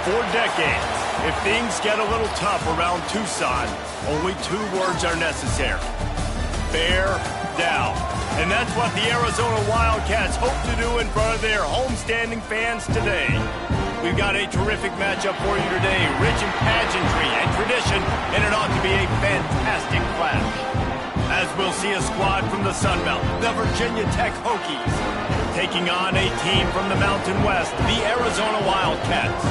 For decades, if things get a little tough around Tucson, only 2 words are necessary. Bear down. And that's what the Arizona Wildcats hope to do in front of their homestanding fans today. We've got a terrific matchup for you today, rich in pageantry and tradition, and it ought to be a fantastic clash. As we'll see a squad from the Sun Belt, the Virginia Tech Hokies, taking on a team from the Mountain West, the Arizona Wildcats.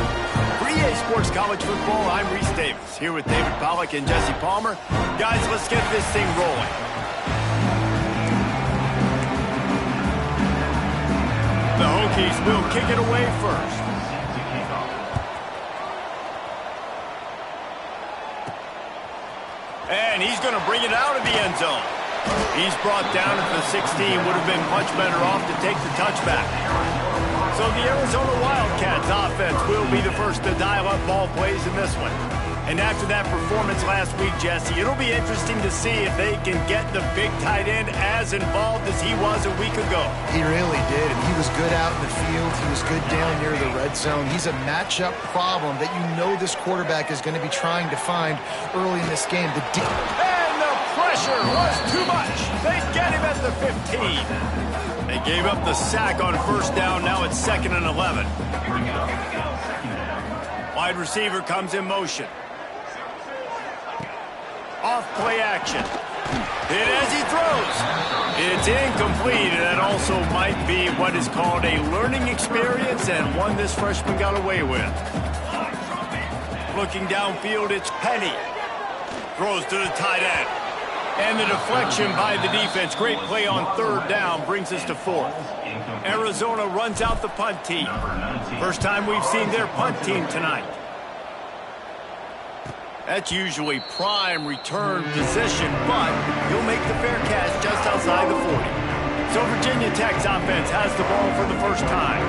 For EA Sports College Football, I'm Reese Davis, here with David Pollack and Jesse Palmer. Guys, let's get this thing rolling. The Hokies will kick it away first. And he's going to bring it out of the end zone. He's brought down at the 16, would have been much better off to take the touchback. So the Arizona Wildcats offense will be the first to dial up ball plays in this one. And after that performance last week, Jesse, it'll be interesting to see if they can get the big tight end as involved as he was a week ago. He really did, and he was good out in the field. He was good down near the red zone. He's a matchup problem that you know this quarterback is going to be trying to find early in this game. And the pressure was too much. They get him at the 15. They gave up the sack on first down. Now it's 2nd and 11. Wide receiver comes in motion. Off play action. Hit as he throws. It's incomplete, and that also might be what is called a learning experience, and one this freshman got away with. Looking downfield, it's Penny. Throws to the tight end. And the deflection by the defense. Great play on 3rd down brings us to 4th. Arizona runs out the punt team. First time we've seen their punt team tonight. That's usually prime return position, but he'll make the fair catch just outside the 40. So Virginia Tech's offense has the ball for the first time.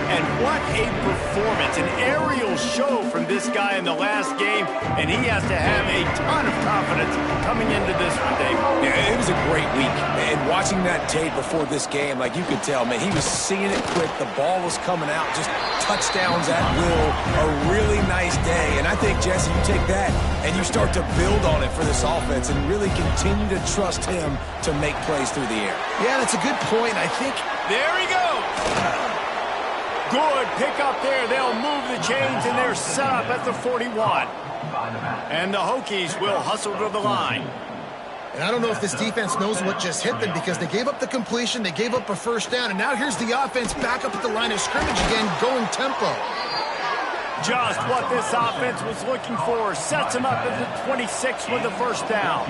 And what a performance, an aerial show from this guy in the last game, and he has to have a ton of confidence coming into this one, Dave. Yeah, it was a great week, and watching that tape before this game, like you could tell, man, he was seeing it quick, the ball was coming out, just touchdowns at will, a really nice day, and I think, Jesse, you take that and you start to build on it for this offense and really continue to trust him to make plays through the air. Yeah, that's a good point. I think... There he goes! Good pick up there. They'll move the chains, and they're set up at the 41. And the Hokies will hustle to the line. And I don't know if this defense knows what just hit them, because they gave up the completion, they gave up a first down, and now here's the offense back up at the line of scrimmage again, going tempo. Just what this offense was looking for. Sets him up at the 26 with the first down.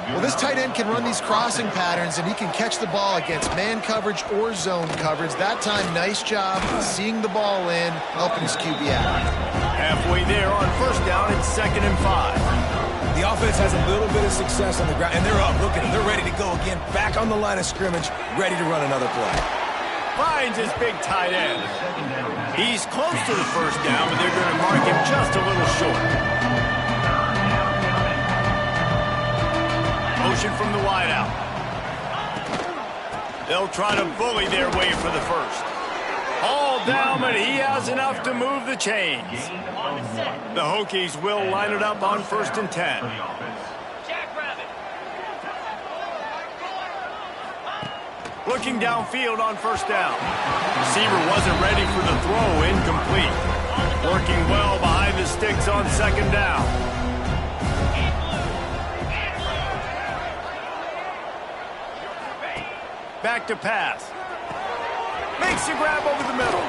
Well, this tight end can run these crossing patterns, and he can catch the ball against man coverage or zone coverage. That time, nice job seeing the ball in, helping his QB out. Halfway there on first down, it's 2nd and 5. The offense has a little bit of success on the ground, and they're up. Look at them. They're ready to go again, back on the line of scrimmage, ready to run another play. Finds his big tight end. He's close to the first down, but they're going to mark him just a little short. Motion from the wideout. They'll try to bully their way for the first. All down, but he has enough to move the chains. The Hokies will line it up on 1st and 10. Looking downfield on first down. Receiver wasn't ready for the throw, incomplete. Working well behind the sticks on 2nd down. Back to pass. Makes the grab over the middle.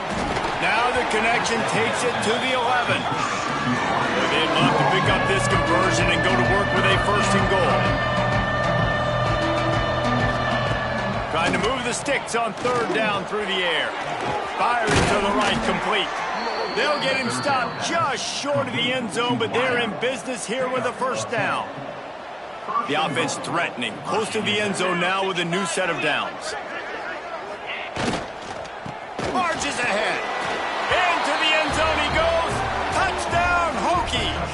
Now the connection takes it to the 11. They'd love to pick up this conversion and go to work with a 1st and goal. Trying to move the sticks on 3rd down through the air. Firing to the right, complete. They'll get him stopped just short of the end zone, but they're in business here with a 1st down. The offense threatening, close to the end zone now with a new set of downs. Marches ahead. Into the end zone he goes. Touchdown, Hokies.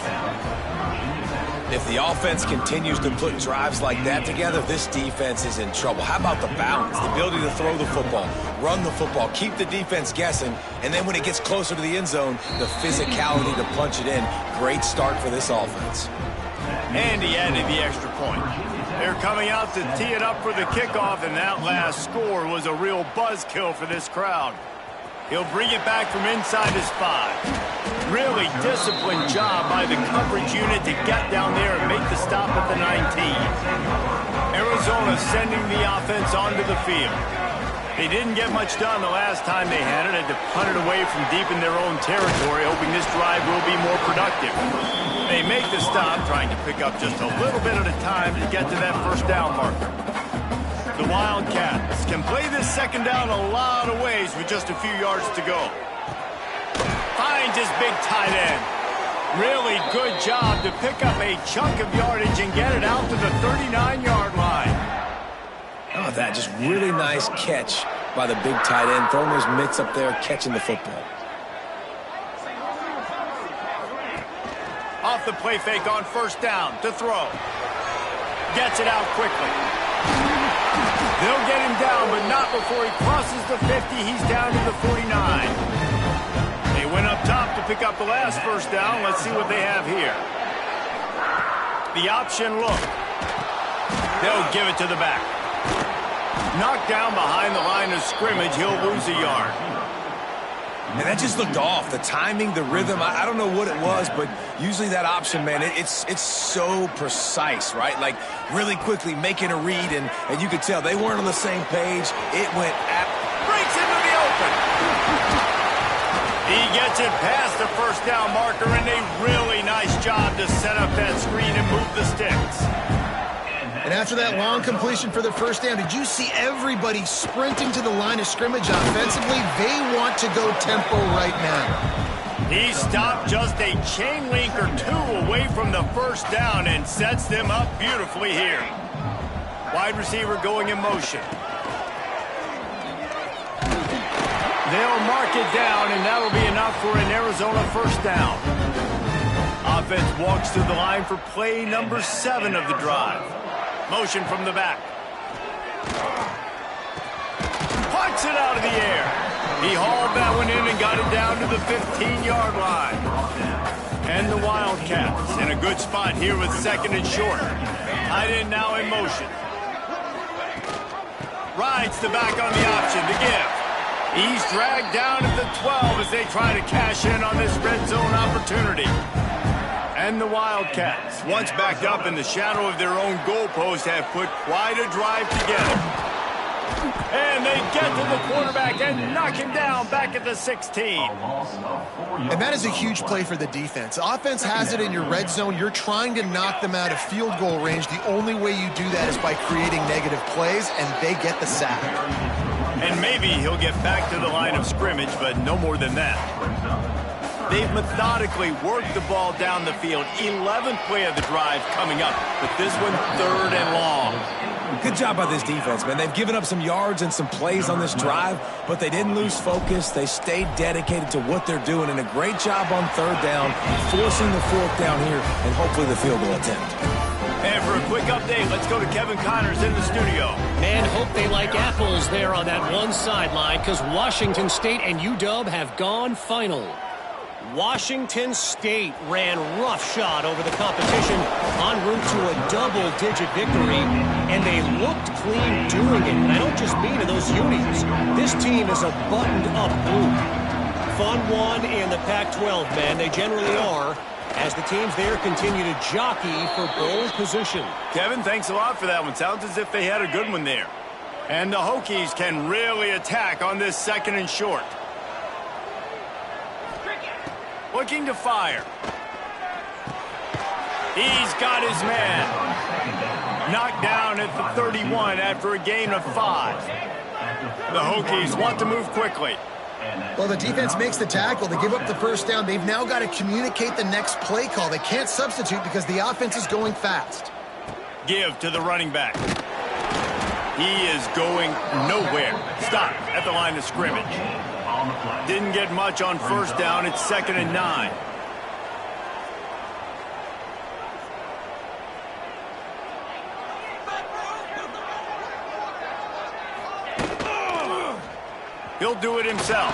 If the offense continues to put drives like that together, this defense is in trouble. How about the balance, the ability to throw the football, run the football, keep the defense guessing, and then when it gets closer to the end zone, the physicality to punch it in. Great start for this offense. And he added the extra point. They're coming out to tee it up for the kickoff, and that last score was a real buzzkill for this crowd. He'll bring it back from inside his 5. Really disciplined job by the coverage unit to get down there and make the stop at the 19. Arizona sending the offense onto the field. They didn't get much done the last time they had it. Had to punt it away from deep in their own territory, hoping this drive will be more productive. They make the stop, trying to pick up just a little bit at a time to get to that first down marker. The Wildcats can play this second down a lot of ways with just a few yards to go. Finds his big tight end. Really good job to pick up a chunk of yardage and get it out to the 39-yard line. Oh, that just really nice catch by the big tight end, throwing those mitts up there, catching the football. Off the play fake on first down to throw. Gets it out quickly. They'll get him down, but not before he crosses the 50. He's down to the 49. They went up top to pick up the last first down. Let's see what they have here. The option look. They'll give it to the back. Knocked down behind the line of scrimmage. He'll lose a yard. And that just looked off. The timing, the rhythm, I don't know what it was, but usually that option, man, it's so precise, right? Like really quickly making a read, and you could tell they weren't on the same page. It went breaks into the open. He gets it past the first down marker, and a really nice job to set up that screen and move the sticks. And after that long completion for the first down, did you see everybody sprinting to the line of scrimmage offensively? They want to go tempo right now. He stopped just a chain link or two away from the first down and sets them up beautifully here. Wide receiver going in motion. They'll mark it down, and that'll be enough for an Arizona first down. Offense walks to the line for play number 7 of the drive. Motion from the back. Puts it out of the air. He hauled that one in and got it down to the 15-yard line. And the Wildcats in a good spot here with second and short. Tight end now in motion. Rides the back on the option to give. He's dragged down at the 12 as they try to cash in on this red zone opportunity. And the Wildcats, once backed up in the shadow of their own goalpost, have put quite a drive together. And they get to the quarterback and knock him down back at the 16. And that is a huge play for the defense. Offense has it in your red zone. You're trying to knock them out of field goal range. The only way you do that is by creating negative plays, and they get the sack. And maybe he'll get back to the line of scrimmage, but no more than that. They've methodically worked the ball down the field. 11th play of the drive coming up, but this one 3rd and long. Good job by this defense, man. They've given up some yards and some plays on this drive, but they didn't lose focus. They stayed dedicated to what they're doing, and a great job on 3rd down, forcing the 4th down here, and hopefully the field goal attempt. And for a quick update, let's go to Kevin Connors in the studio. Man, hope they like apples there on that one sideline, because Washington State and UW have gone final. Washington State ran roughshod over the competition en route to a double-digit victory, and they looked clean doing it. And I don't just mean to those unis. This team is a buttoned-up group. Fun one in the Pac-12, man. They generally are, as the teams there continue to jockey for bowl position. Kevin, thanks a lot for that one. Sounds as if they had a good one there. And the Hokies can really attack on this 2nd and short. Looking to fire. He's got his man. Knocked down at the 31 after a gain of 5. The Hokies want to move quickly. Well, the defense makes the tackle. They give up the first down. They've now got to communicate the next play call. They can't substitute because the offense is going fast. Give to the running back. He is going nowhere. Stop at the line of scrimmage. Didn't get much on first down. It's 2nd and 9. He'll do it himself.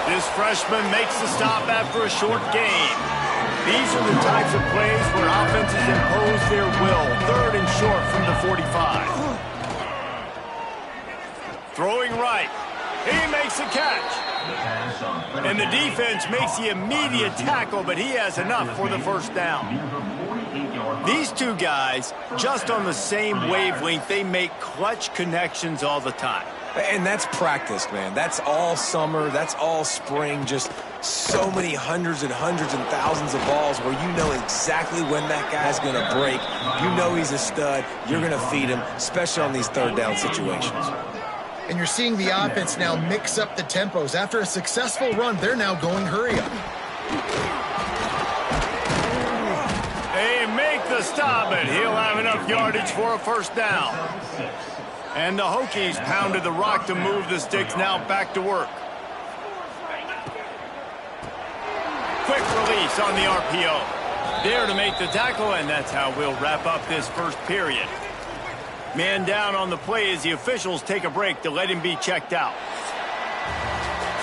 This freshman makes the stop after a short gain. These are the types of plays where offenses impose their will. 3rd and short from the 45. Throwing right. He makes a catch. And the defense makes the immediate tackle, but he has enough for the first down. These two guys, just on the same wavelength, they make clutch connections all the time. And that's practice, man. That's all summer. That's all spring. Just so many hundreds and thousands of balls where you know exactly when that guy's going to break. You know he's a stud. You're going to feed him, especially on these 3rd down situations. And you're seeing the offense now mix up the tempos. After a successful run, they're now going hurry up. They make the stop, and he'll have enough yardage for a first down. And the Hokies pounded the rock to move the sticks, now back to work. Quick release on the RPO. There to make the tackle, and that's how we'll wrap up this first period. Man down on the play as the officials take a break to let him be checked out.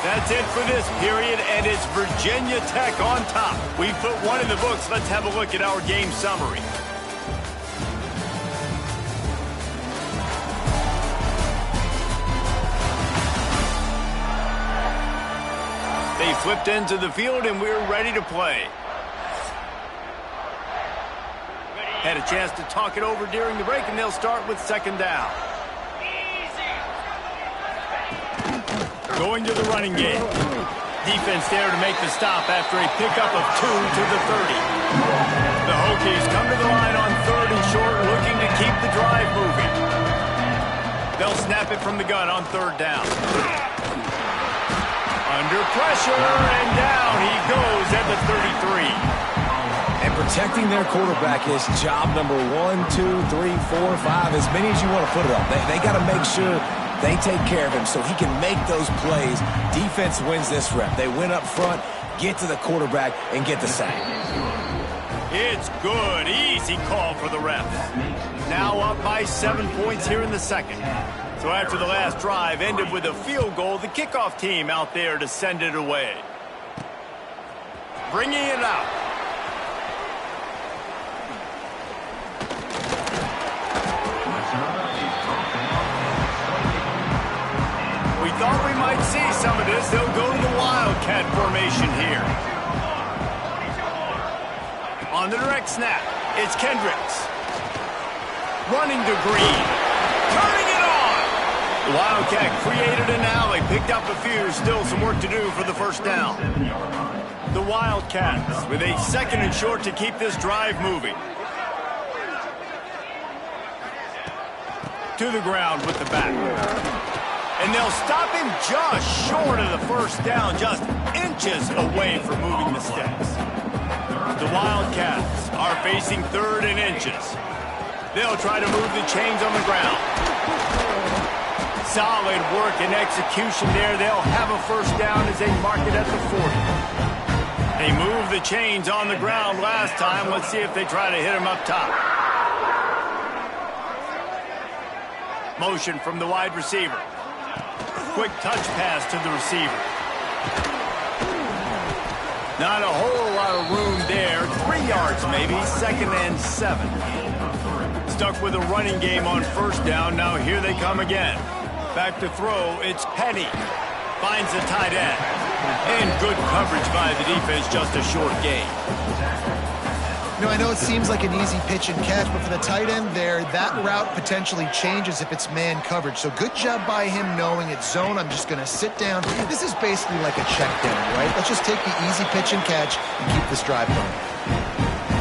That's it for this period, and it's Virginia Tech on top. We put one in the books. Let's have a look at our game summary. They flipped into the field, and we're ready to play. Had a chance to talk it over during the break, and they'll start with 2nd down. Going to the running game. Defense there to make the stop after a pickup of 2 to the 30. The Hokies come to the line on 3rd and short, looking to keep the drive moving. They'll snap it from the gun on 3rd down. Under pressure, and down he goes at the 33. And protecting their quarterback is job number 1, 2, 3, 4, 5, as many as you want to put it up. They got to make sure they take care of him so he can make those plays. Defense wins this rep. They win up front, get to the quarterback, and get the sack. It's good. Easy call for the refs. Now up by 7 points here in the second. So after the last drive ended with a field goal, the kickoff team out there to send it away. Bringing it out. We thought we might see some of this. They'll go to the Wildcat formation here. On the direct snap, it's Kendricks. Running to Green. Turning it on! The Wildcat created an alley, picked up a few, still some work to do for the first down. The Wildcats with a 2nd and short to keep this drive moving. To the ground with the back. And they'll stop him just short of the first down, just inches away from moving the sticks. The Wildcats are facing 3rd and inches. They'll try to move the chains on the ground. Solid work and execution there. They'll have a first down as they mark it at the 40. They moved the chains on the ground last time. Let's see if they try to hit him up top. Motion from the wide receiver. Quick touch pass to the receiver. Not a whole lot of room there. 3 yards maybe, 2nd and 7. Stuck with a running game on first down. Now here they come again. Back to throw, it's Penny. Finds the tight end. And good coverage by the defense, just a short gain. You know, I know it seems like an easy pitch and catch, but for the tight end there, that route potentially changes if it's man coverage. So good job by him knowing it's zone. I'm just going to sit down. This is basically like a check down, right? Let's just take the easy pitch and catch and keep this drive going.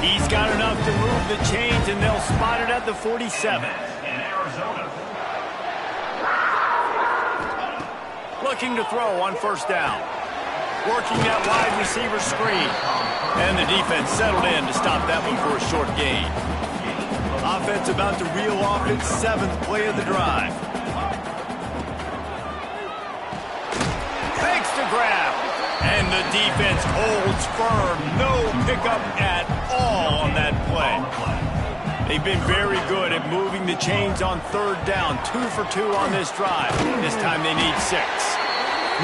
He's got enough to move the chains, and they'll spot it at the 47. Looking to throw on first down. Working that wide receiver screen. And the defense settled in to stop that one for a short gain. Offense about to reel off its 7th play of the drive. Fakes the grab. And the defense holds firm. No pickup at all on that play. They've been very good at moving the chains on third down. 2 for 2 on this drive. This time they need 6.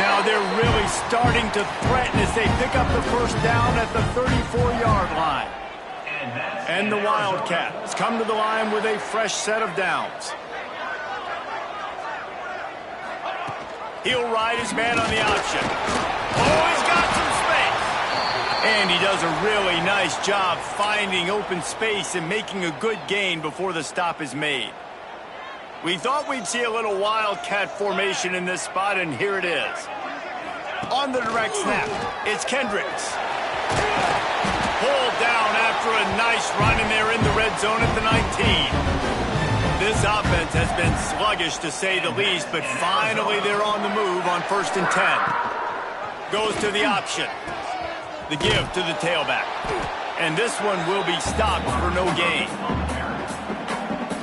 Now they're really starting to threaten as they pick up the first down at the 34-yard line. And the Wildcats come to the line with a fresh set of downs. He'll ride his man on the option. Oh, he's got some space. And he does a really nice job finding open space and making a good gain before the stop is made. We thought we'd see a little Wildcat formation in this spot, and here it is. On the direct snap, it's Kendricks. Pulled down after a nice run, and they're in the red zone at the 19. This offense has been sluggish, to say the least, but finally they're on the move on 1st and 10. Goes to the option. The give to the tailback. And this one will be stopped for no gain.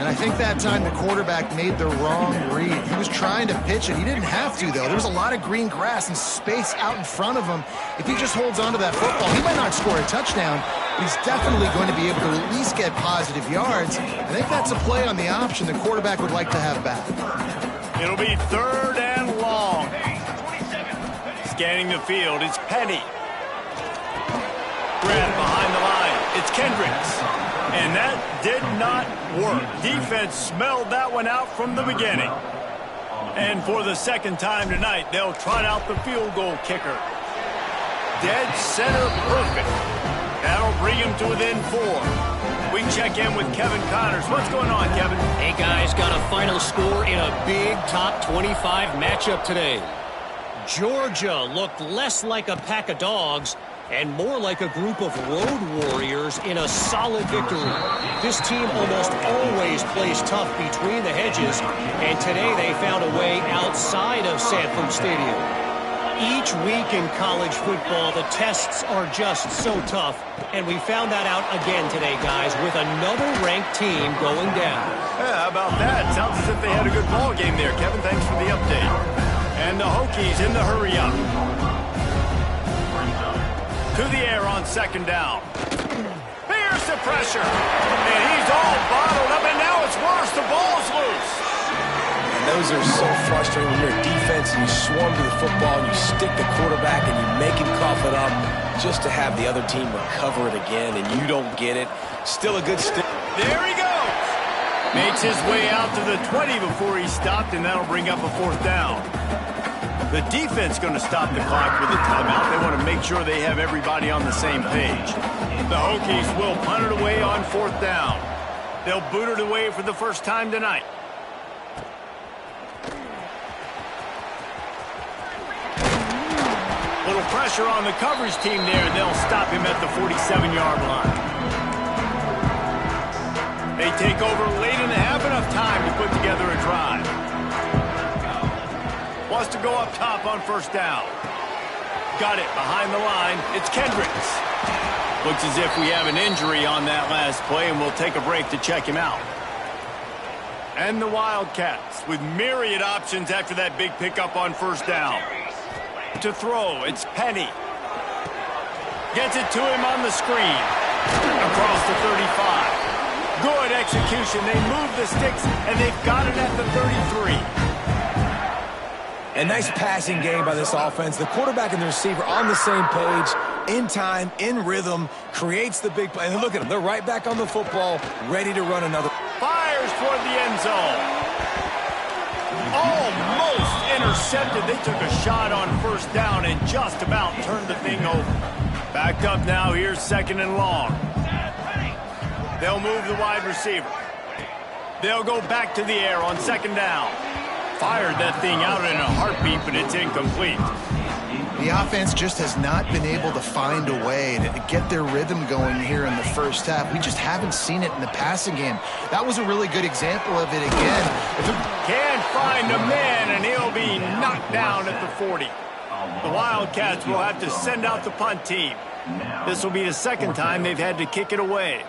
And I think that time the quarterback made the wrong read. He was trying to pitch it. He didn't have to, though. There was a lot of green grass and space out in front of him. If he just holds on to that football, he might not score a touchdown, but he's definitely going to be able to at least get positive yards. I think that's a play on the option the quarterback would like to have back. It'll be 3rd and long. Scanning the field, it's Penny. Grab behind the line, it's Kendricks. And that did not work. Defense smelled that one out from the beginning. And for the second time tonight, they'll trot out the field goal kicker. Dead center perfect. That'll bring him to within 4. We check in with Kevin Connors. What's going on, Kevin? Hey, guys, got a final score in a big top 25 matchup today. Georgia looked less like a pack of dogs and more like a group of road warriors in a solid victory. This team almost always plays tough between the hedges, and today they found a way outside of Sanford Stadium. Each week in college football, the tests are just so tough, and we found that out again today, guys, with another ranked team going down. Yeah, how about that? Sounds as if they had a good ball game there. Kevin, thanks for the update. And the Hokies in the hurry-up. To the air on 2nd down. Here's the pressure. And he's all bottled up, and now it's worse. The ball's loose. And those are so frustrating when you're a defense and you swarm to the football and you stick the quarterback and you make him cough it up just to have the other team recover it again, and you don't get it. Still a good stick. There he goes. Makes his way out to the 20 before he stopped, and that'll bring up a 4th down. The defense going to stop the clock with a timeout. They want to make sure they have everybody on the same page. The Hokies will punt it away on 4th down. They'll boot it away for the first time tonight. Little pressure on the coverage team there, and they'll stop him at the 47-yard line. They take over late in the half, enough time to put together a drive. Wants to go up top on 1st down. Got it behind the line. It's Kendricks. Looks as if we have an injury on that last play, and we'll take a break to check him out. And the Wildcats with myriad options after that big pickup on 1st down. To throw, it's Penny. Gets it to him on the screen. Across the 35. Good execution. They move the sticks, and they've got it at the 33. A nice passing game by this offense. The quarterback and the receiver on the same page, in time, in rhythm, creates the big play. And look at them. They're right back on the football, ready to run another. Fires toward the end zone. Almost intercepted. They took a shot on 1st down and just about turned the thing over. Backed up now. Here's 2nd and long. They'll move the wide receiver. They'll go back to the air on 2nd down. Fired that thing out in a heartbeat, but it's incomplete. The offense just has not been able to find a way to get their rhythm going here in the first half. We just haven't seen it in the passing game. That was a really good example of it again. Can't find a man, and he'll be knocked down at the 40. The Wildcats will have to send out the punt team. This will be the 2nd time they've had to kick it away.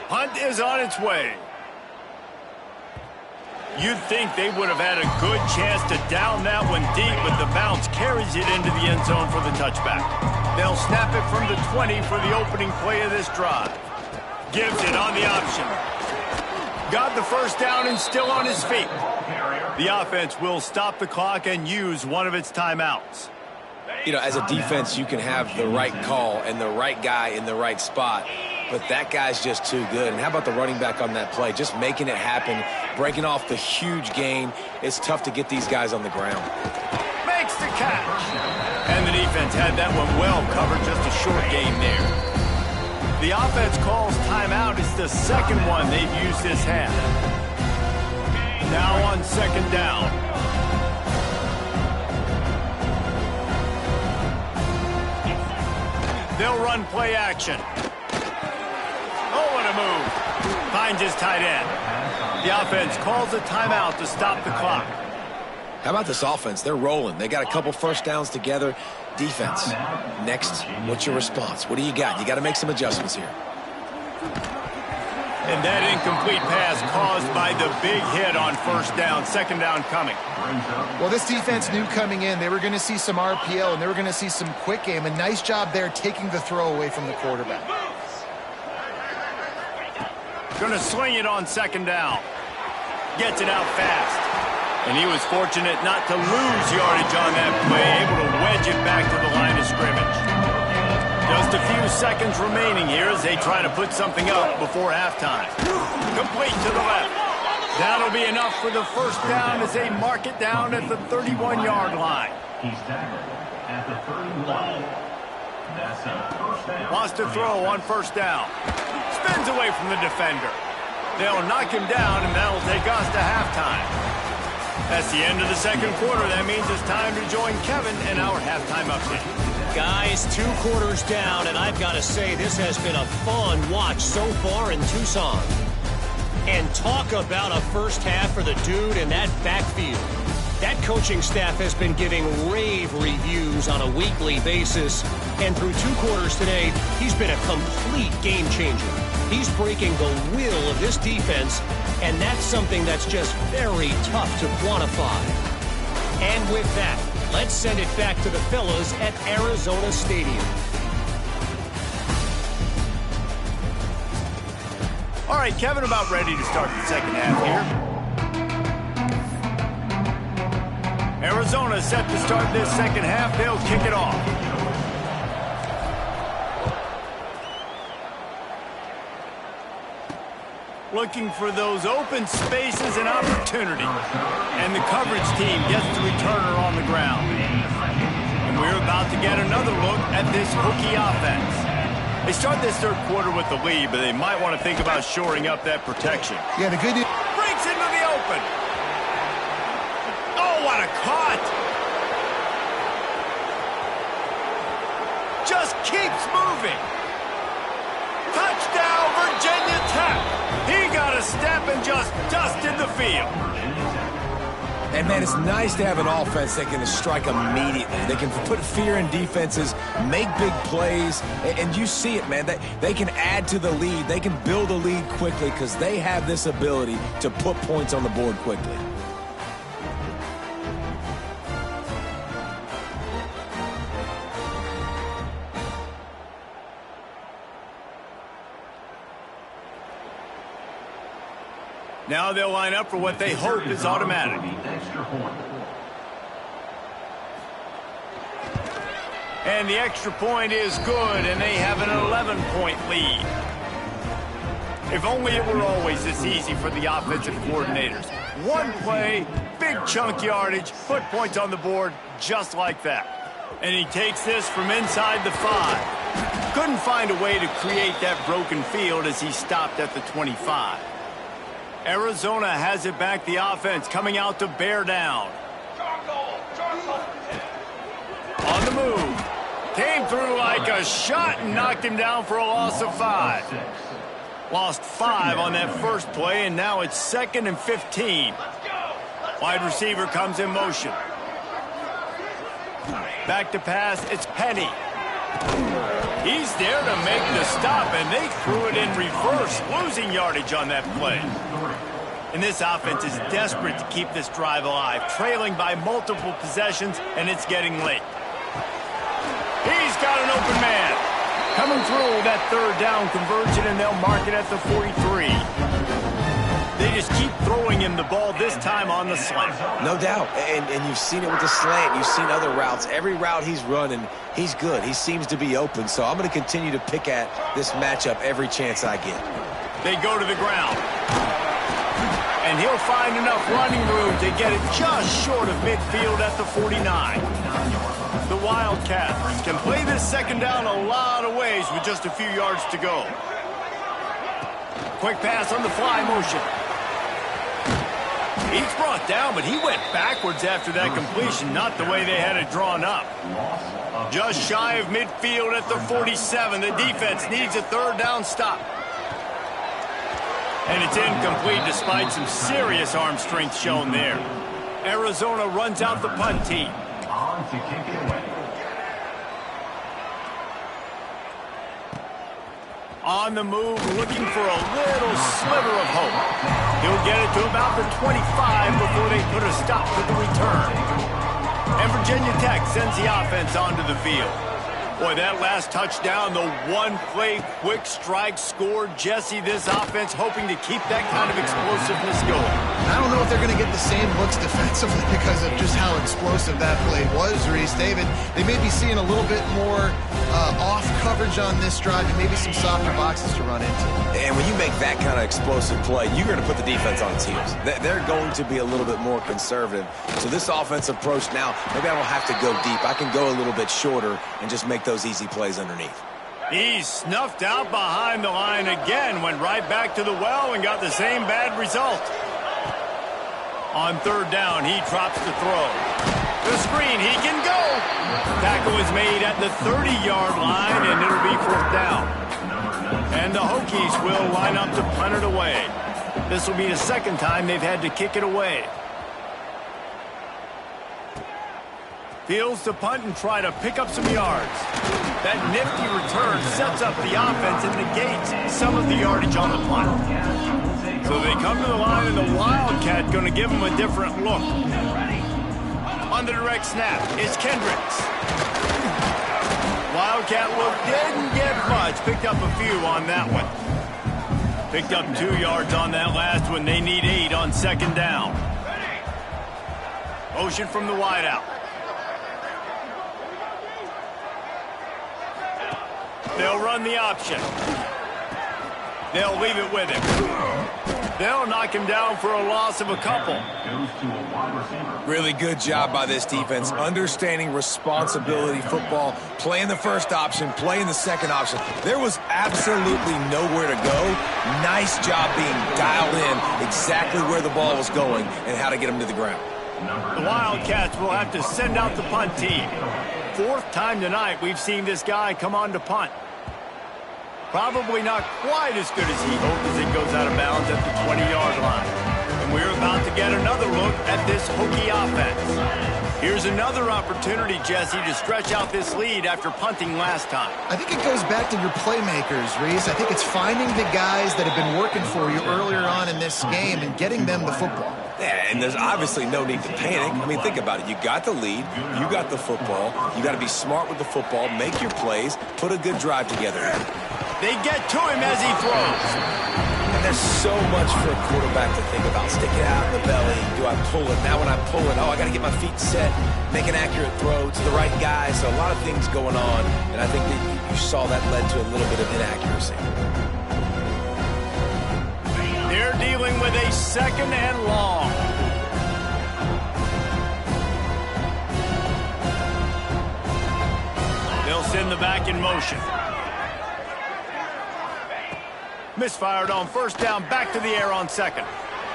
Punt is on its way. You'd think they would have had a good chance to down that one deep, but the bounce carries it into the end zone for the touchback. They'll snap it from the 20 for the opening play of this drive. Gives it on the option. Got the first down and still on his feet. The offense will stop the clock and use one of its timeouts. You know, as a defense, you can have the right call and the right guy in the right spot, but that guy's just too good. And how about the running back on that play? Just making it happen, breaking off the huge gain. It's tough to get these guys on the ground. Makes the catch. And the defense had that one well covered, just a short gain there. The offense calls timeout. It's the second one they've used this half. Now on second down. They'll run play action. Oh, what a move. Finds his tight end. The offense calls a timeout to stop the clock. How about this offense? They're rolling. They got a couple first downs together. Defense. Next, what's your response? What do you got? You got to make some adjustments here. And that incomplete pass caused by the big hit on first down. Second down coming. Well, this defense knew coming in they were going to see some RPO and they were going to see some quick game. A nice job there taking the throw away from the quarterback. Going to sling it on second down. Gets it out fast. And he was fortunate not to lose yardage on that play, able to wedge it back to the line of scrimmage. Just a few seconds remaining here as they try to put something up before halftime. Complete to the left. That'll be enough for the first down as they mark it down at the 31-yard line. He's tackled at the 31. That's a first down. Wants to throw on first down. Spins away from the defender. They'll knock him down, and that'll take us to halftime. That's the end of the second quarter. That means it's time to join Kevin in our halftime update. Guys, 2 quarters down, and I've got to say this has been a fun watch so far in Tucson. And talk about a first half for the dude in that backfield. That coaching staff has been giving rave reviews on a weekly basis. And through 2 quarters today, he's been a complete game changer. He's breaking the will of this defense, and that's something that's just very tough to quantify. And with that, let's send it back to the fellas at Arizona Stadium. All right, Kevin, about ready to start the second half here. Arizona set to start this second half. They'll kick it off. Looking for those open spaces and opportunity. And the coverage team gets the returner on the ground. And we're about to get another look at this Hokie offense. They start this third quarter with the lead, but they might want to think about shoring up that protection. Yeah, the good news. Breaks into the open. Oh, what a caught. Just keeps moving. Touchdown, Virginia Tech. He got a step and just dusted the field. And, man, it's nice to have an offense that can strike immediately. They can put fear in defenses, make big plays, and you see it, man. They can add to the lead. They can build a lead quickly because they have this ability to put points on the board quickly. Now they'll line up for what they hope is automatic. And the extra point is good, and they have an 11-point lead. If only it were always this easy for the offensive coordinators. One play, big chunk yardage, put points on the board just like that. And he takes this from inside the 5. Couldn't find a way to create that broken field as he stopped at the 25. Arizona has it back, the offense coming out to bear down. On the move. Came through like a shot and knocked him down for a loss of 5. Lost 5 on that first play, and now it's 2nd and 15. Wide receiver comes in motion. Back to pass, it's Penny. He's there to make the stop, and they threw it in reverse, losing yardage on that play. And this offense is desperate to keep this drive alive, trailing by multiple possessions, and it's getting late. He's got an open man. Coming through that third down conversion, and they'll mark it at the 43. They just keep throwing him the ball, this time on the slant. No doubt, and you've seen it with the slant. You've seen other routes. Every route he's running, he's good. He seems to be open, so I'm going to continue to pick at this matchup every chance I get. They go to the ground. And he'll find enough running room to get it just short of midfield at the 49. The Wildcats can play this second down a lot of ways with just a few yards to go. Quick pass on the fly motion. He's brought down, but he went backwards after that completion, not the way they had it drawn up. Just shy of midfield at the 47. The defense needs a third down stop. And it's incomplete despite some serious arm strength shown there. Arizona runs out the punt team. On to kick it away. On the move, looking for a little sliver of hope. He'll get it to about the 25 before they put a stop to the return. And Virginia Tech sends the offense onto the field. Boy, that last touchdown, the one-play quick strike score. Jesse, this offense hoping to keep that kind of explosiveness going. I don't know if they're going to get the same looks defensively because of just how explosive that play was, Reese. David, they may be seeing a little bit more off coverage on this drive and maybe some softer boxes to run into. And when you make that kind of explosive play, you're going to put the defense on its heels. They're going to be a little bit more conservative. So this offense approach now, maybe I don't have to go deep. I can go a little bit shorter and just make those easy plays underneath. He's snuffed out behind the line again, went right back to the well and got the same bad result. On third down, he drops the throw. The screen, he can go. Tackle is made at the 30-yard line, and it'll be fourth down. And the Hokies will line up to punt it away. This will be the second time they've had to kick it away. Fields to punt and try to pick up some yards. That nifty return sets up the offense and negates some of the yardage on the punt. So they come to the line, and the Wildcat going to give them a different look. On the direct snap, it's Kendricks. Wildcat look didn't get much. Picked up a few on that one. Picked up 2 yards on that last one. They need 8 on second down. Motion from the wideout. They'll run the option. They'll leave it with him. They'll knock him down for a loss of a couple. Really good job by this defense, understanding responsibility football, playing the first option, playing the second option. There was absolutely nowhere to go. Nice job being dialed in exactly where the ball was going and how to get him to the ground. The Wildcats will have to send out the punt team. 4th time tonight we've seen this guy come on to punt. Probably not quite as good as he hoped as it goes out of bounds at the 20-yard line. And we're about to get another look at this Hokie offense. Here's another opportunity, Jesse, to stretch out this lead after punting last time. I think it goes back to your playmakers, Reese. I think it's finding the guys that have been working for you earlier on in this game and getting them the football. Yeah, and there's obviously no need to panic. I mean, think about it. You got the lead. You got the football. You got to be smart with the football, make your plays, put a good drive together. They get to him as he throws. And there's so much for a quarterback to think about. Stick it out in the belly. Do I pull it? Now when I pull it, I got to get my feet set, make an accurate throw to the right guy. So a lot of things going on, and I think that you saw that led to a little bit of inaccuracy. They're dealing with a second and long. They'll send the back in motion. Misfired on first down, back to the air on second.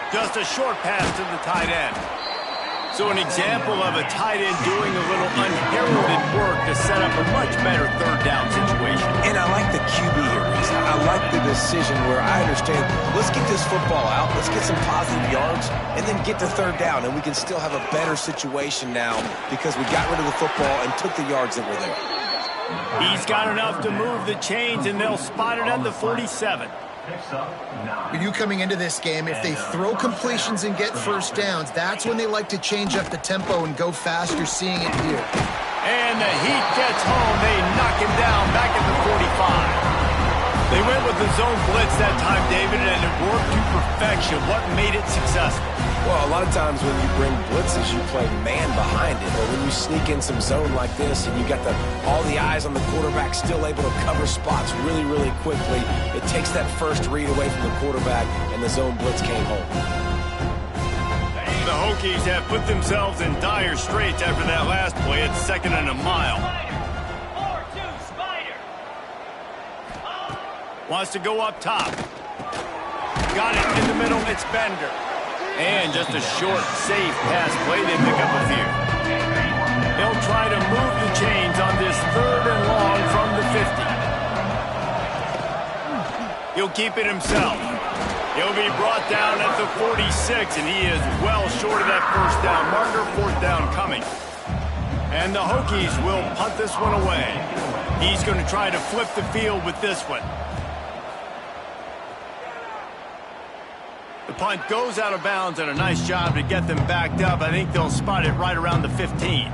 Just a short pass to the tight end. So an example of a tight end doing a little unheralded work to set up a much better third down situation. And I like the QB here, Reese. I like the decision where I understand, let's get this football out, let's get some positive yards, and then get to third down, and we can still have a better situation now because we got rid of the football and took the yards that were there. He's got enough to move the chains, and they'll spot it at the 47. Picks up 9. For you coming into this game, if they throw completions and get first downs, that's when they like to change up the tempo and go faster, seeing it here. And the Heat gets home. They knock him down back at the 45. They went with the zone blitz that time, David, and it worked to perfection. What made it successful? Well, a lot of times when you bring blitzes, you play man behind it. Or when you sneak in some zone like this and you got all the eyes on the quarterback still able to cover spots really, really quickly, it takes that first read away from the quarterback, and the zone blitz came home. The Hokies have put themselves in dire straits after that last play. It's 2nd and a mile. Wants to go up top. Got it in the middle. It's Bender. And just a short, safe pass play. They pick up a few. He'll try to move the chains on this 3rd and long from the 50. He'll keep it himself. He'll be brought down at the 46, and he is well short of that first down. Marker, 4th down coming. And the Hokies will punt this one away. He's going to try to flip the field with this one. The punt goes out of bounds, and a nice job to get them backed up. I think they'll spot it right around the 15.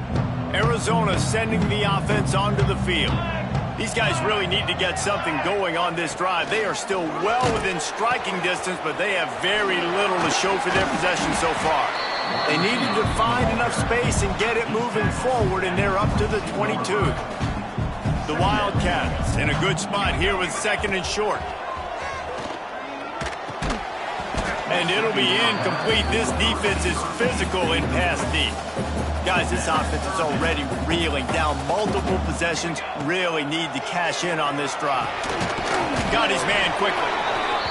Arizona sending the offense onto the field. These guys really need to get something going on this drive. They are still well within striking distance, but they have very little to show for their possession so far. They needed to find enough space and get it moving forward, and they're up to the 22. The Wildcats in a good spot here with 2nd and short. And it'll be incomplete. This defense is physical in pass deep. Guys, this offense is already reeling down multiple possessions. Really need to cash in on this drive. Got his man quickly.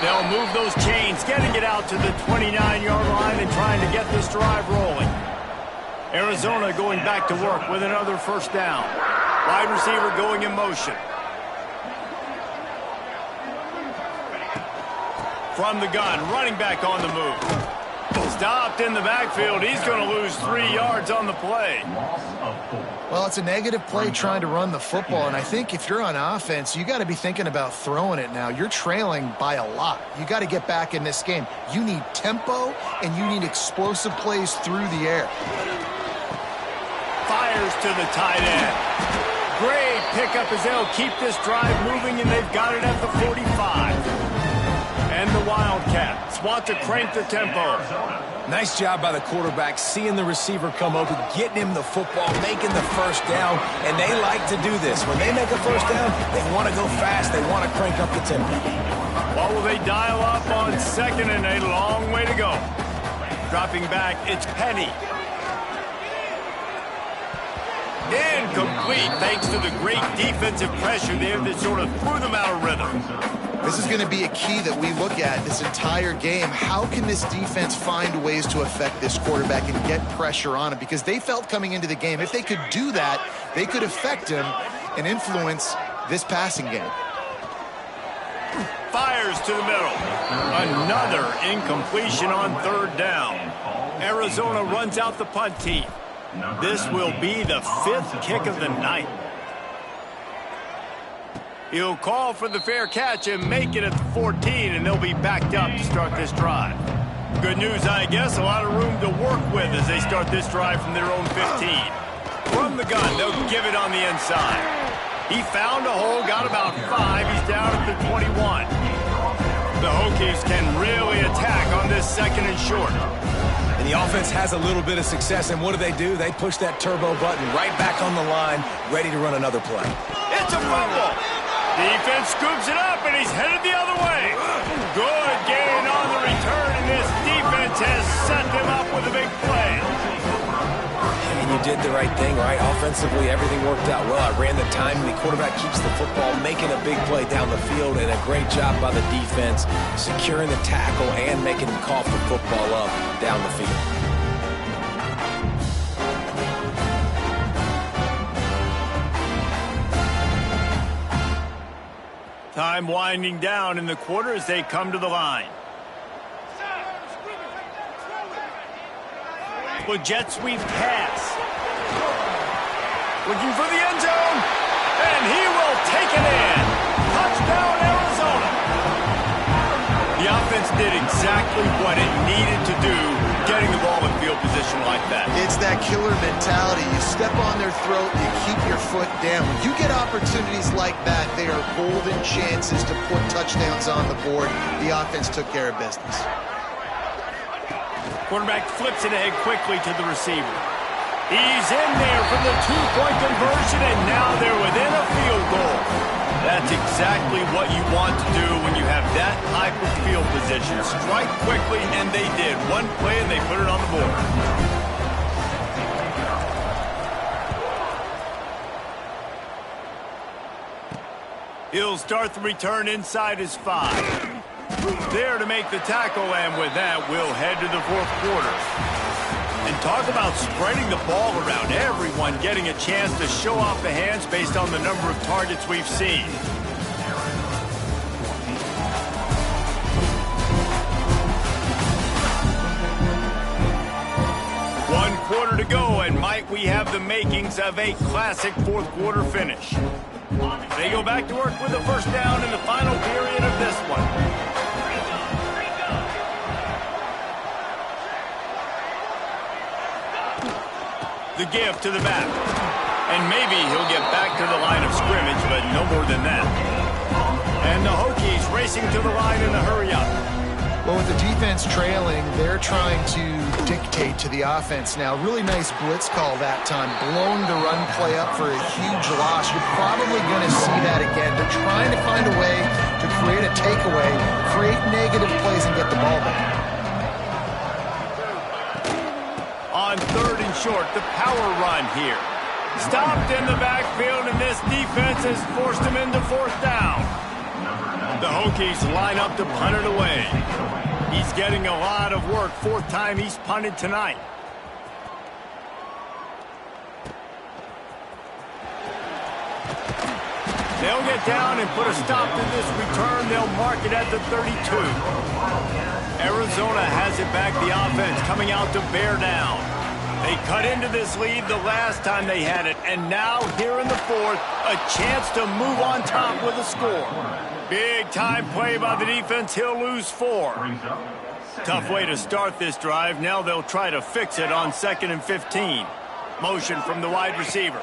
They'll move those chains, getting it out to the 29-yard line and trying to get this drive rolling. Arizona going back to work with another first down. Wide receiver going in motion. From the gun, running back on the move. Stopped in the backfield. He's going to lose 3 yards on the play. Well, it's a negative play trying to run the football, and I think if you're on offense, you got to be thinking about throwing it now. You're trailing by a lot. You got to get back in this game. You need tempo, and you need explosive plays through the air. Fires to the tight end. Great pickup as they'll keep this drive moving, and they've got it at the 45. And the Wildcats want to crank the tempo. Nice job by the quarterback, seeing the receiver come open, getting him the football, making the first down, and they like to do this. When they make a first down, they want to go fast. They want to crank up the tempo. What will they dial up on 2nd and a long way to go? Dropping back, it's Penny. Incomplete, thanks to the great defensive pressure there that sort of threw them out of rhythm. This is going to be a key that we look at this entire game. How can this defense find ways to affect this quarterback and get pressure on him? Because they felt coming into the game, if they could do that, they could affect him and influence this passing game. Fires to the middle. Another incompletion on 3rd down. Arizona runs out the punt team. This will be the 5th kick of the night. He'll call for the fair catch and make it at the 14, and they'll be backed up to start this drive. Good news, I guess. A lot of room to work with as they start this drive from their own 15. From the gun, they'll give it on the inside. He found a hole, got about 5. He's down at the 21. The Hokies can really attack on this 2nd and short. And the offense has a little bit of success, and what do? They push that turbo button right back on the line, ready to run another play. It's a fumble. Defense scoops it up, and he's headed the other way. Good gain on the return, and this defense has set them up with a big play. And you did the right thing, right? Offensively, everything worked out well. I ran the time, and the quarterback keeps the football, making a big play down the field, and a great job by the defense, securing the tackle and making him cough the football up down the field. Time winding down in the quarter as they come to the line. With jet sweep pass. Looking for the end zone. And he will take it in. Touchdown, Arizona. did exactly what it needed to do, getting the ball in field position like that. It's that killer mentality. You step on their throat, you keep your foot down. When you get opportunities like that, they are golden chances to put touchdowns on the board. The offense took care of business. Quarterback flips it ahead quickly to the receiver. He's in there from the two-point conversion, and now they're within a field goal. That's exactly what you want to do when you have that type of field position. Strike quickly, and they did. One play, and they put it on the board. He'll start the return inside his 5. There to make the tackle, and with that, we'll head to the fourth quarter. And talk about spreading the ball around. Everyone getting a chance to show off the hands based on the number of targets we've seen. One quarter to go, and might we have the makings of a classic fourth quarter finish. They go back to work with the first down in the final period of this one. The give to the back. And maybe he'll get back to the line of scrimmage, but no more than that. And the Hokies racing to the line in a hurry-up. Well, with the defense trailing, they're trying to dictate to the offense now. Really nice blitz call that time, blowing the run play up for a huge loss. You're probably going to see that again. They're trying to find a way to create a takeaway, create negative plays, and get the ball back. On third and short, the power run here. Stopped in the backfield, and this defense has forced him into fourth down. The Hokies line up to punt it away. He's getting a lot of work. Fourth time he's punted tonight. They'll get down and put a stop to this return. They'll mark it at the 32. Arizona has it back. The offense coming out to bear down. They cut into this lead the last time they had it, and now here in the fourth, a chance to move on top with a score. Big time play by the defense. He'll lose 4. Tough way to start this drive. Now they'll try to fix it on 2nd and 15. Motion from the wide receiver.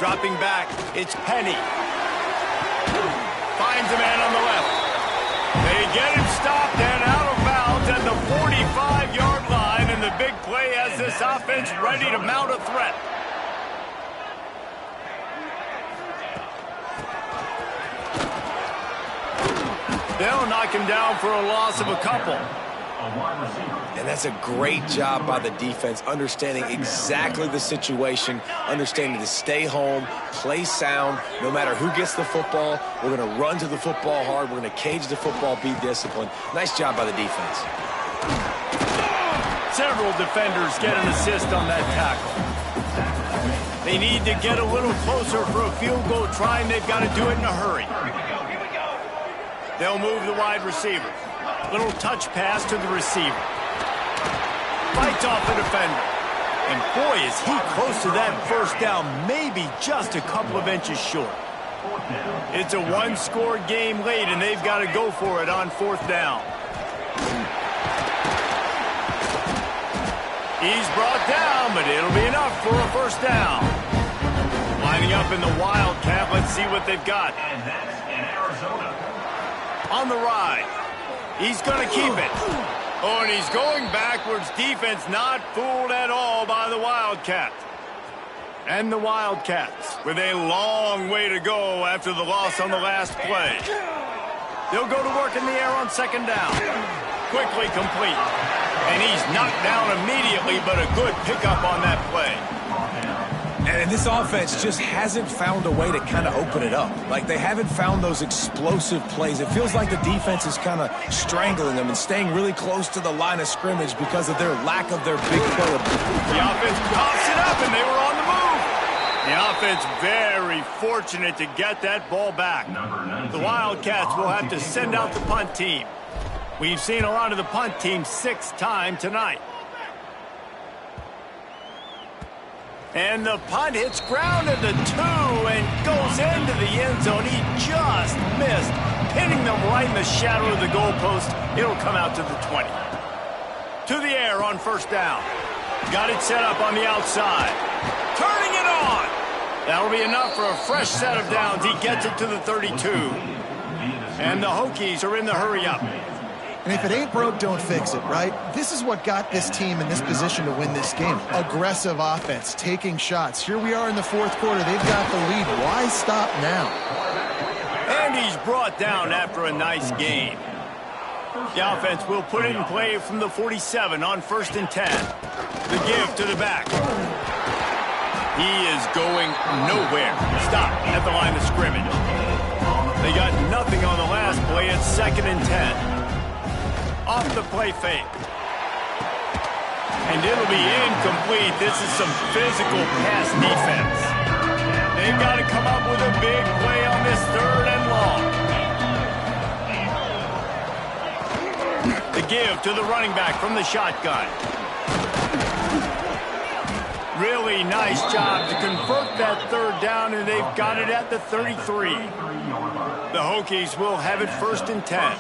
Dropping back, it's Penny. Finds a man on the left. They get him stopped and out of bounds at the 45-yard line, and the big play has this offense ready to mount a threat. They'll knock him down for a loss of a couple. And that's a great job by the defense, understanding exactly the situation, understanding to stay home, play sound. No matter who gets the football, we're going to run to the football hard. We're going to cage the football, be disciplined. Nice job by the defense. Several defenders get an assist on that tackle. They need to get a little closer for a field goal try, and they've got to do it in a hurry. They'll move the wide receiver. Little touch pass to the receiver. Fights off the defender. And boy, is he close to that first down, maybe just a couple of inches short. It's a one-score game late, and they've got to go for it on fourth down. He's brought down, but it'll be enough for a first down. Lining up in the Wildcat, let's see what they've got. And that's in Arizona. On the ride. He's going to keep it. Oh, and he's going backwards. Defense not fooled at all by the Wildcats. And the Wildcats with a long way to go after the loss on the last play. They'll go to work in the air on second down. Quickly complete. And he's knocked down immediately, but a good pickup on that play. And this offense just hasn't found a way to kind of open it up. Like, they haven't found those explosive plays. It feels like the defense is kind of strangling them and staying really close to the line of scrimmage because of their lack of their big play. The offense pops it up, and they were on the move. The offense very fortunate to get that ball back. The Wildcats will have to send out the punt team. We've seen a lot of the punt team 6 times tonight. And the punt hits ground at the 2 and goes into the end zone. He just missed hitting them right in the shadow of the goalpost. It'll come out to the 20. To the air on first down. Got it set up on the outside. Turning it on. That'll be enough for a fresh set of downs. He gets it to the 32. And the Hokies are in the hurry-up. And if it ain't broke, don't fix it, right? This is what got this team in this position to win this game. Aggressive offense, taking shots. Here we are in the fourth quarter. They've got the lead. Why stop now? And he's brought down after a nice game. The offense will put it in play from the 47 on 1st and 10. The give to the back. He is going nowhere. Stop at the line of scrimmage. They got nothing on the last play. It's 2nd and 10. Off the play fake. And it'll be incomplete. This is some physical pass defense. They've got to come up with a big play on this 3rd and long. The give to the running back from the shotgun. Really nice job to convert that 3rd down, and they've got it at the 33. The Hokies will have it 1st and 10.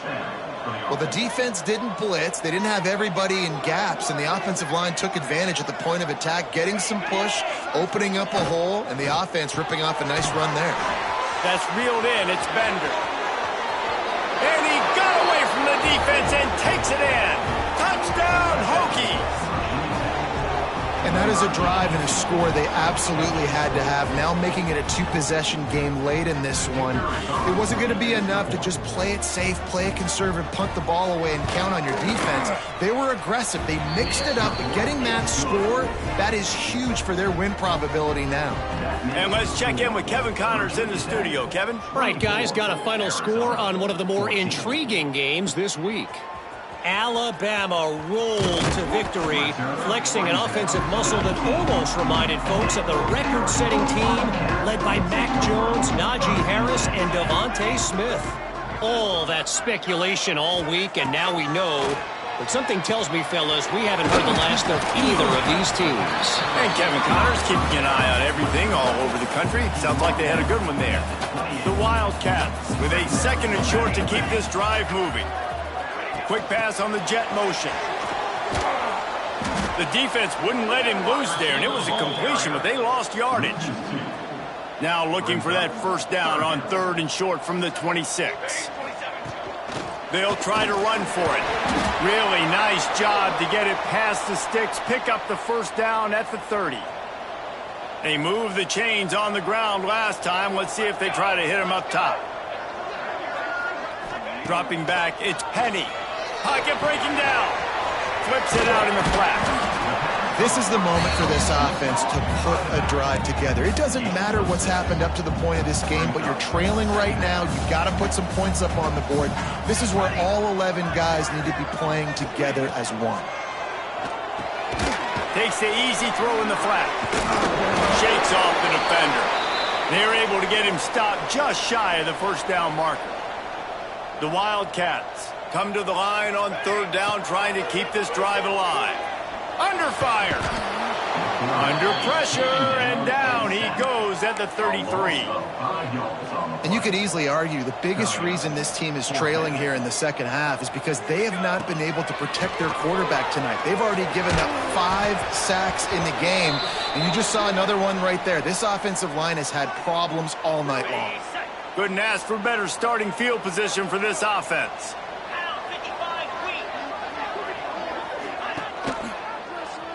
Well, the defense didn't blitz. They didn't have everybody in gaps, and the offensive line took advantage at the point of attack, getting some push, opening up a hole, and the offense ripping off a nice run there. That's reeled in. It's Bender. And he got away from the defense and takes it in. Touchdown, Hokies! And that is a drive and a score they absolutely had to have. Now making it a 2-possession game late in this one. It wasn't going to be enough to just play it safe, play it conservative, punt the ball away, and count on your defense. They were aggressive. They mixed it up. And getting that score, that is huge for their win probability now. And let's check in with Kevin Connors in the studio. Kevin? All right, guys, got a final score on one of the more intriguing games this week. Alabama rolled to victory, flexing an offensive muscle that almost reminded folks of the record-setting team led by Mac Jones, Najee Harris, and Devontae Smith. All that speculation all week, and now we know. But something tells me, fellas, we haven't heard the last of either of these teams. And Kevin Connors keeping an eye on everything all over the country. Sounds like they had a good one there. The Wildcats with a 2nd and short to keep this drive moving. Quick pass on the jet motion. The defense wouldn't let him loose there, and it was a completion, but they lost yardage. Now looking for that 1st down on 3rd and short from the 26. They'll try to run for it. Really nice job to get it past the sticks, pick up the 1st down at the 30. They moved the chains on the ground last time. Let's see if they try to hit him up top. Dropping back, it's Penny. Pocket breaking down. Flips it out in the flat. This is the moment for this offense to put a drive together. It doesn't matter what's happened up to the point of this game, but you're trailing right now. You've got to put some points up on the board. This is where all 11 guys need to be playing together as one. Takes the easy throw in the flat. Shakes off the defender. They're able to get him stopped just shy of the 1st down marker. The Wildcats come to the line on 3rd down, trying to keep this drive alive. Under fire. Under pressure, and down he goes at the 33. And you could easily argue the biggest reason this team is trailing here in the 2nd half is because they have not been able to protect their quarterback tonight. They've already given up 5 sacks in the game, and you just saw another one right there. This offensive line has had problems all night long. Couldn't ask for better starting field position for this offense.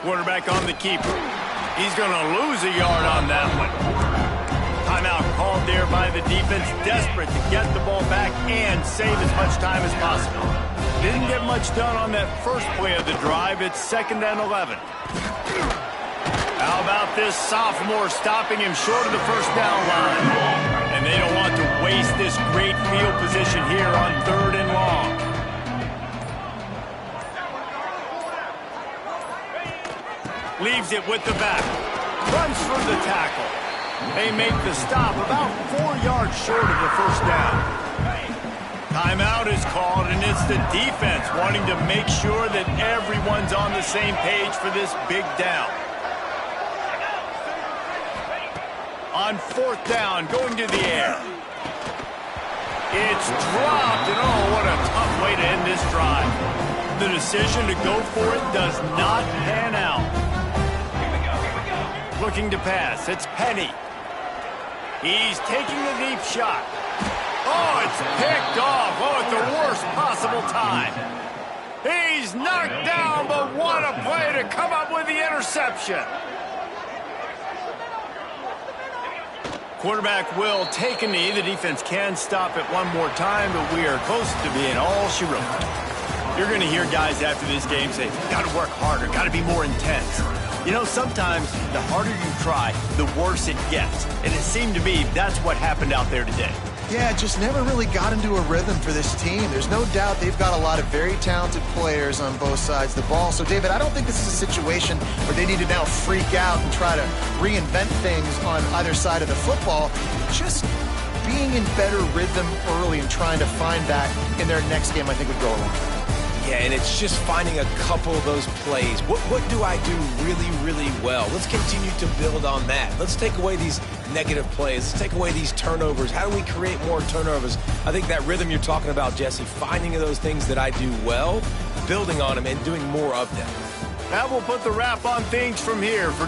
Quarterback on the keeper. He's going to lose a yard on that one. Timeout called there by the defense, desperate to get the ball back and save as much time as possible. Didn't get much done on that first play of the drive. It's 2nd and 11. How about this sophomore stopping him short of the 1st down line? And they don't want to waste this great field position here on 3rd and long. Leaves it with the back. Runs for the tackle. They make the stop about 4 yards short of the 1st down. Timeout is called, and it's the defense wanting to make sure that everyone's on the same page for this big down. On 4th down, going to the air. It's dropped, and oh, what a tough way to end this drive. The decision to go for it does not pan out. Looking to pass, it's Penny. He's taking the deep shot. Oh, it's picked off. Oh, at the worst possible time. He's knocked down, but what a play to come up with the interception. Quarterback will take a knee. The defense can stop it one more time, but we are close to being all she wrote. You're going to hear guys after this game say, got to work harder, got to be more intense. You know, sometimes the harder you try, the worse it gets. And it seemed to me that's what happened out there today. Yeah, just never really got into a rhythm for this team. There's no doubt they've got a lot of very talented players on both sides of the ball. So, David, I don't think this is a situation where they need to now freak out and try to reinvent things on either side of the football. Just being in better rhythm early and trying to find that in their next game, I think, would go a long way. Yeah, and it's just finding a couple of those plays. What do I do really, really well? Let's continue to build on that. Let's take away these negative plays. Let's take away these turnovers. How do we create more turnovers? I think that rhythm you're talking about, Jesse, finding those things that I do well, building on them, and doing more of them. That will put the wrap on things from here. For